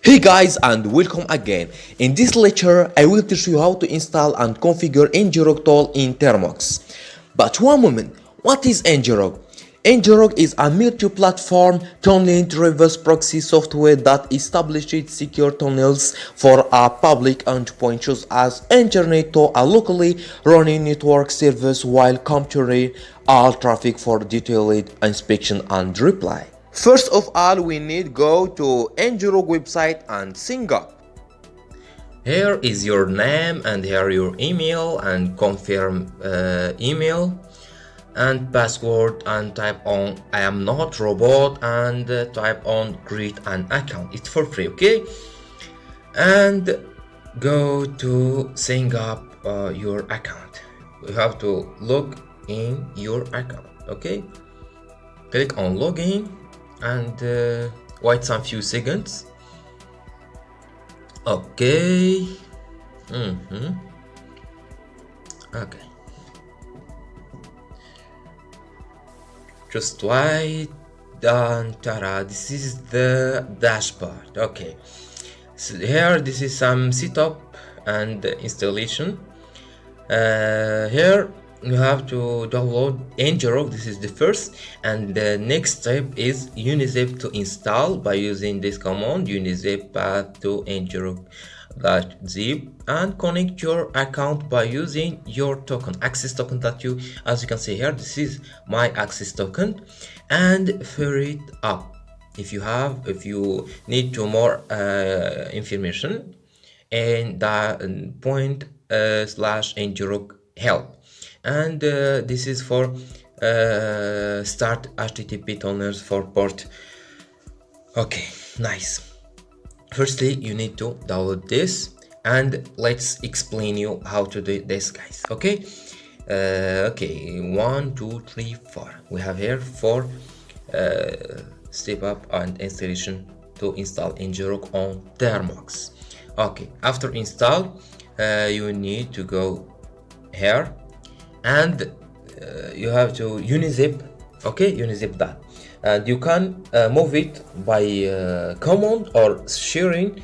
Hey guys, and welcome again. In this lecture I will teach you how to install and configure Ngrok tool in Termux. But one moment, what is Ngrok? Ngrok is a multi-platform tunneling reverse proxy software that establishes secure tunnels for a public endpoint such as internet to a locally running network service while capturing all traffic for detailed inspection and reply. First of all, we need go to Ngrok website and sign up. Here is your name and here your email, and confirm email and password, and type on I am not robot, and type on create an account. It's for free, okay? And go to sign up your account. You have to log in your account, okay? Click on login and wait some few seconds. Okay. Okay, just wait. And tada, this is the dashboard. Okay, so here this is some setup and installation. Here you have to download Ngrok. This is the first, and the next step is unizip to install by using this command unizip path to ngrok.zip, and connect your account by using your token, access token that you, as you can see here, this is my access token, and fire it up. If you need to more information, and that point slash Ngrok help. And this is for start HTTP tunnels for port. Okay, nice. Firstly, you need to download this, and let's explain you how to do this, guys. Okay, okay, 1 2 3 4. We have here 4 step up and installation to install Ngrok on Termux. Okay, after install, you need to go here, and you have to unizip. Okay, unizip that, and you can move it by command or share it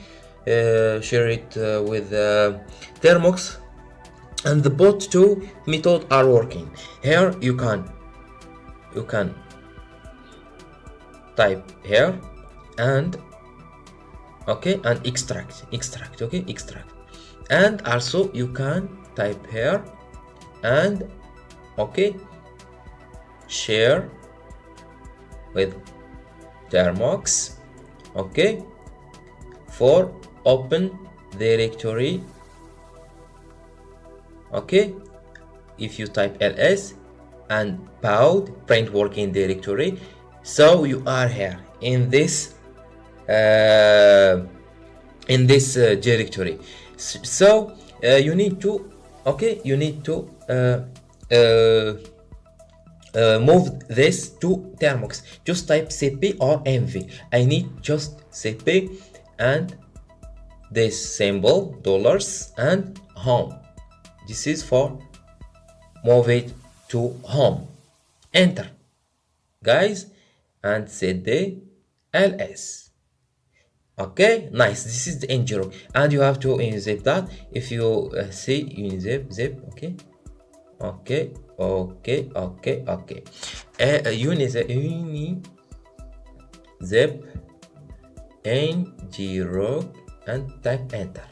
with Termux, and the both two methods are working. Here you can type here and okay, and extract, okay, extract, and also you can type here and okay, share with Termux, okay, for open directory. Okay, if you type ls and paud print working directory, so you are here in this directory. So you need to move this to Termux. Just type cp or mv. I need just cp and this symbol dollars and home. This is for move it to home. Enter, guys, and cd ls. Okay, nice. This is the Ngrok, and you have to unzip that. If you see unzip zip, okay, unizip Ngrok and type enter.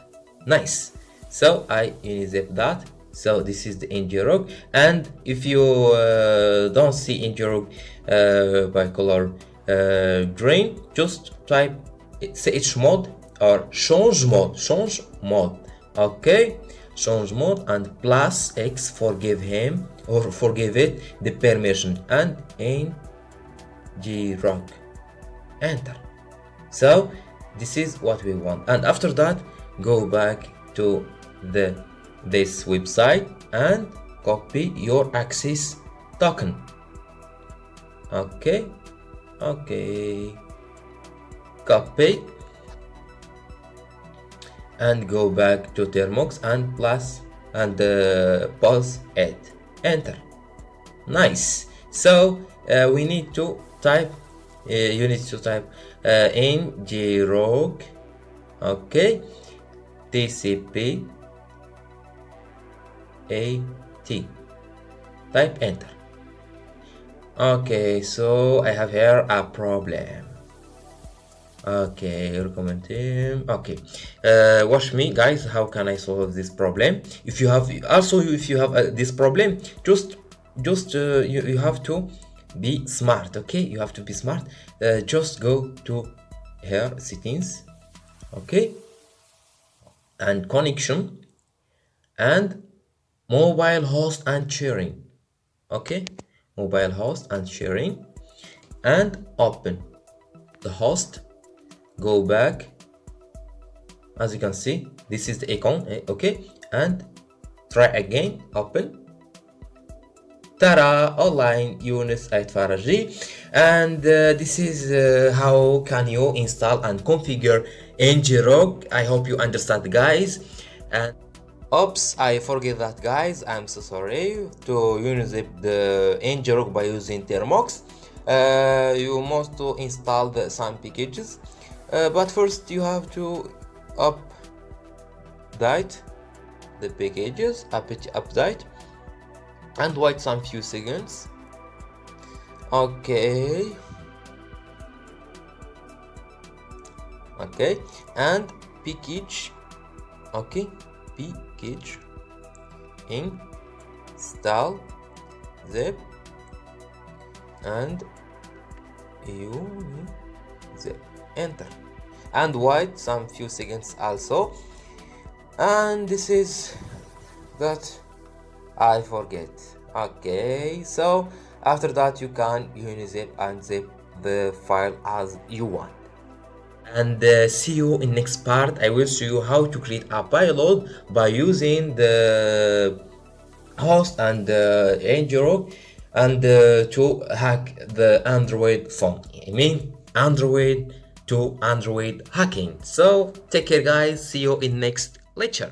Nice. So I unizip that. So this is the Ngrok, and if you don't see Ngrok by color green, just type ch mode or change mode, okay, change mode, and plus x forgive him or forgive it the permission, and Ngrok, enter. So this is what we want, and after that go back to this website and copy your access token. Okay, copy and go back to Termux and plus and pause it, enter. Nice. So we need to type you need to type Ngrok Okay, TCP AT, type enter. Okay, so I have here a problem. Okay, recommend him. Okay, watch me, guys. How can I solve this problem? If you have this problem, you have to be smart. Okay, you have to be smart. Just go to here settings. Okay, and connection and mobile host and sharing. Okay, mobile host and sharing, and open the host. Go back. As you can see, this is the icon. Okay, and try again. Open. Tara, online Yunus Faraji, and this is how can you install and configure Ngrok. I hope you understand, guys. And oops, I forget that, guys. I'm so sorry. To use the Ngrok by using Termux, you must to install some packages, but first you have to update the packages, update, and wait some few seconds. Okay, and package. Okay, package install zip and zip, enter, and wait some few seconds also. And this is that I forget. Okay, so after that you can unzip and zip the file as you want. And see you in next part. I will show you how to create a payload by using the host and Ngrok, and to hack the Android phone. I mean Android to Android hacking. So take care, guys. See you in next lecture.